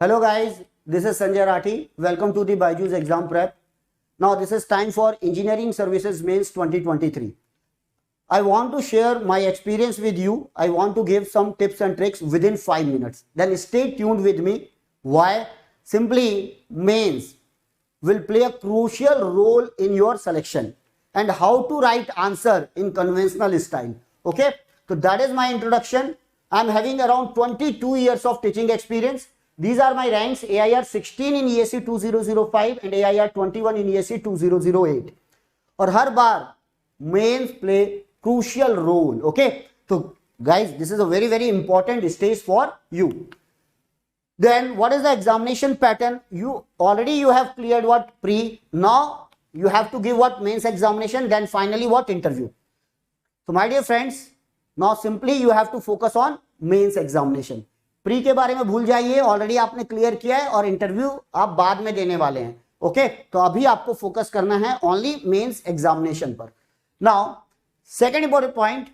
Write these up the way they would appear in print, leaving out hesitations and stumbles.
Hello guys, this is Sanjay Rathi. Welcome to the Byju's exam prep. Now this is time for Engineering Services Mains 2023. I want to share my experience with you. I want to give some tips and tricks within 5 minutes. Then stay tuned with me. Why? Simply mains will play a crucial role in your selection and how to write answer in conventional style. Okay, so that is my introduction. I am having around 22 years of teaching experience. These are my ranks: AIR 16 in ESE 2005 and AIR 21 in ESE 2008. और हर बार mains play crucial role. Okay, so guys, this is a very important stage for you. Then what is the examination pattern? You have cleared what pre. Now you have to give what mains examination, then finally what interview. So my dear friends, now simply you have to focus on mains examination. Pre के बारे में भूल जाइए, already आपने clear किया है और interview आप बाद में देने वाले हैं. ओके, तो अभी आपको फोकस करना है ओनली मेंस एग्जामिनेशन पर. नाउ सेकंड इंपॉर्टेंट पॉइंट,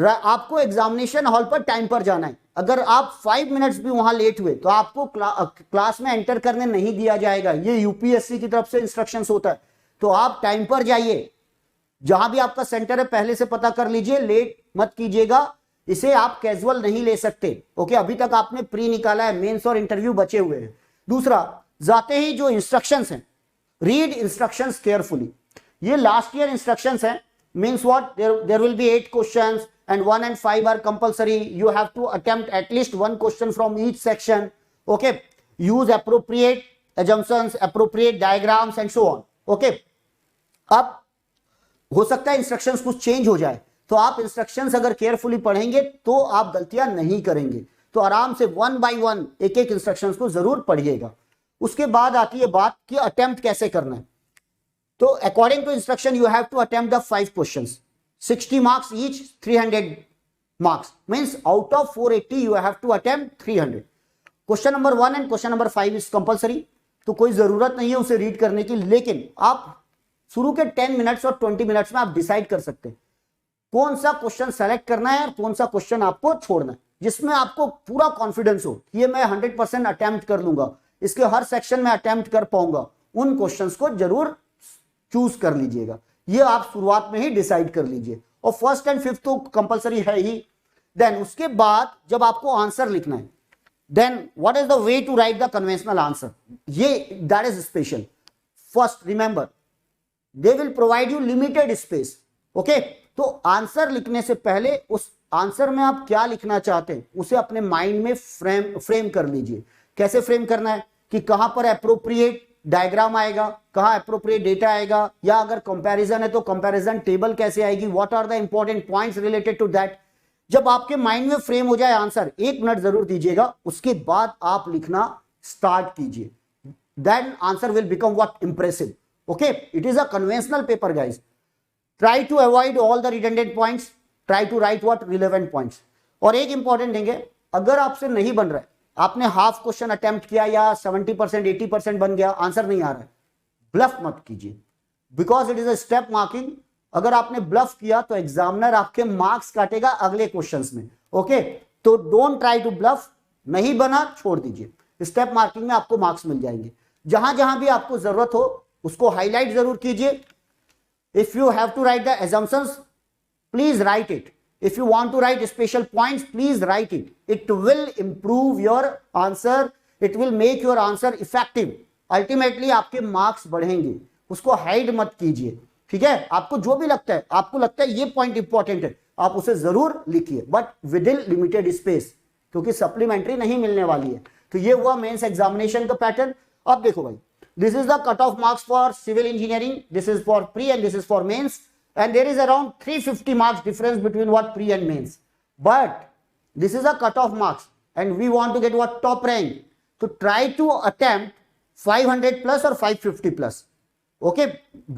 आपको एग्जामिनेशन हॉल पर टाइम पर जाना है. अगर आप 5 मिनट्स भी वहां लेट हुए तो आपको क्लास में एंटर करने नहीं दिया जाएगा. ये यूपीएससी की तरफ से इंस्ट्रक्शंस होता है. तो आप टाइम पर जाइए, जहां भी आपका सेंटर है पहले से पता कर लीजिए, लेट मत कीजिएगा. इसे आप कैजुअल नहीं ले सकते. ओके, अभी तक आपने प्री निकाला है, मेंस और इंटरव्यू बचे हुए हैं. दूसरा, जाते ही जो इंस्ट्रक्शंस हैं, रीड इंस्ट्रक्शंस केयरफुली. ये लास्ट ईयर इंस्ट्रक्शंस हैं. Means what, there will be 8 questions and 1 and 5 are compulsory. You have to attempt at least 1 question from each section. Okay, use appropriate assumptions, appropriate diagrams and so on. Okay, अब हो सकता है instructions कुछ change हो जाए, तो आप instructions अगर केयरफुली पढ़ेंगे तो आप गलतियां नहीं करेंगे. तो आराम से 1 by 1 एक एक इंस्ट्रक्शंस को जरूर पढ़िएगा. उसके बाद आती है बात कि अटेम्प्ट कैसे करना है. तो according to instruction you have to attempt the 5 questions, 60 marks each, 300 marks. Means out of 480 you have to attempt 300. Question number 1 and question number 5 is compulsory. तो कोई जरूरत नहीं है उसे रीड करने की, लेकिन आप शुरू के 10 मिनट्स और 20 मिनट्स में आप डिसाइड कर सकते हैं कौन सा क्वेश्चन सेलेक्ट करना है और कौन सा क्वेश्चन आपको छोड़ना है, जिसमें आपको पूरा कॉन्फिडेंस हो कि ये मैं 100% अटेम्प्ट कर लूंगा, इसके हर सेक्शन में अटेम्प्ट कर पाऊंगा. उन क्वेश्चंस को जरूर चूज कर लीजिएगा. ये आप शुरुआत में ही डिसाइड कर लीजिए. और फर्स्ट एंड फिफ्थ तो कंपलसरी है ही. देन उसके बाद जब आपको आंसर लिखना है, then what is the way to write the conventional answer, ये that is special. First remember, they will provide you limited space. Okay, तो आंसर लिखने से पहले उस आंसर में आप क्या लिखना चाहते हैं उसे अपने माइंड में फ्रेम कर लीजिए. कैसे फ्रेम करना है कि कहां पर एप्रोप्रिएट डायग्राम आएगा, कहां एप्रोप्रिएट डेटा आएगा, या अगर कंपैरिजन है तो कंपैरिजन टेबल कैसे आएगी, what are the important points related to that. जब आपके माइंड में फ्रेम हो जाए आंसर, 1 मिनट जरूर दीजिएगा, उसके बाद आप लिखना स्टार्ट कीजिए. Then answer will become what, impressive. Okay, it is a conventional paper guys. Try to avoid all the redundant points, try to write what relevant points. और एक इंपॉर्टेंट थिंग है, अगर आपसे नहीं बन रहा है, आपने हाफ क्वेश्चन अटेम्प्ट किया या 70% 80% बन गया, आंसर नहीं आ रहा है, ब्लफ मत कीजिए, because it is a step marking. अगर आपने ब्लफ किया तो एग्जामिनर आपके मार्क्स काटेगा अगले क्वेश्चंस में. ओके, तो डोंट ट्राई टू ब्लफ. नहीं बना, छोड़ दीजिए. स्टेप मार्किंग में आपको मार्क्स मिल जाएंगे. जहां जहां भी आपको जरूरत हो उसको हाईलाइट जरूर कीजिए. If you have to write the assumptions, please write it. If you want to write special points, please write it. It will improve your answer. It will make your answer effective. Ultimately आपके marks बढ़ेंगे. उसको hide मत कीजिए. ठीक है, आपको जो भी लगता है, आपको लगता है ये पॉइंट इंपॉर्टेंट है, आप उसे जरूर लिखिए, but with in limited space, क्योंकि सप्लीमेंट्री नहीं मिलने वाली है. तो ये हुआ मेंस एग्जामिनेशन का पैटर्न. अब देखो भाई, this is the cut off marks for civil engineering. This is for pre and this is for mains. And there is around 350 marks difference between what pre and mains. But this is a cut-off marks and we want to get what top rank. So try to attempt 500 plus or 550 plus. Okay,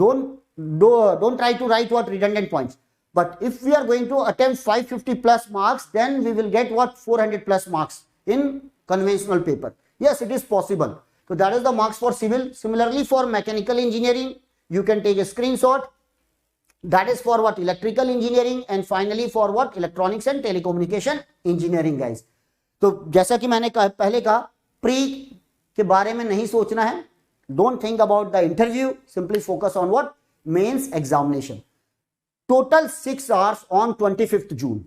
don't try to write what redundant points. But if we are going to attempt 550 plus marks, then we will get what 400 plus marks in conventional paper. Yes, it is possible. So that is the marks for civil. Similarly for mechanical engineering, you can take a screenshot. That is for what, electrical engineering, and finally for what, electronics and telecommunication engineering guys. तो जैसा कि मैंने पहले कहा, pre के बारे में नहीं सोचना है, don't think about the interview, simply focus on what, mains examination. Total 6 hours on 25th June।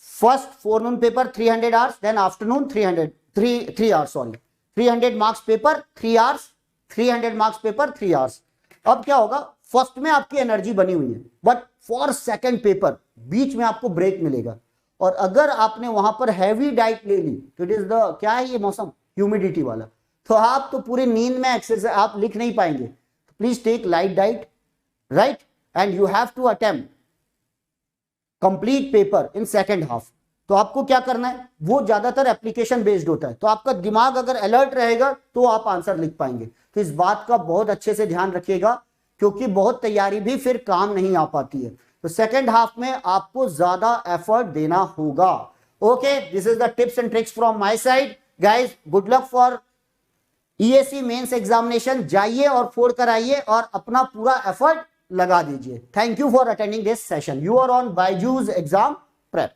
First forenoon paper 300 hours, then afternoon 3 hours, sorry 300 marks paper 3 hours, 300 marks paper 3 hours. अब क्या होगा, first में आपकी energy बनी हुई है, but for second paper बीच में आपको ब्रेक मिलेगा, और अगर आपने वहां पर हैवी डाइट ले ली तो इट इज द, क्या है ये मौसम, ह्यूमिडिटी वाला, तो आप तो पूरी नींद में एक्सरसाइज आप लिख नहीं पाएंगे। Please take light diet, right, and you have to attempt complete paper in second half. तो आपको क्या करना है, वो ज्यादातर एप्लीकेशन बेस्ड होता है, तो आपका दिमाग अगर अलर्ट रहेगा तो आप आंसर लिख पाएंगे। तो इस बात का बहुत अच्छे से ध्यान रखिएगा, क्योंकि बहुत तैयारी भी फिर काम नहीं आ पाती है। तो सेकेंड हाफ में आपको ज्यादा एफर्ट देना होगा। Okay, this is the tips and tricks from my side guys. Good luck for EAC mains examination. जाइए और 4 कराइए और अपना पूरा एफर्ट लगा दीजिए। Thank you for attending this session. You are on Byju's exam prep.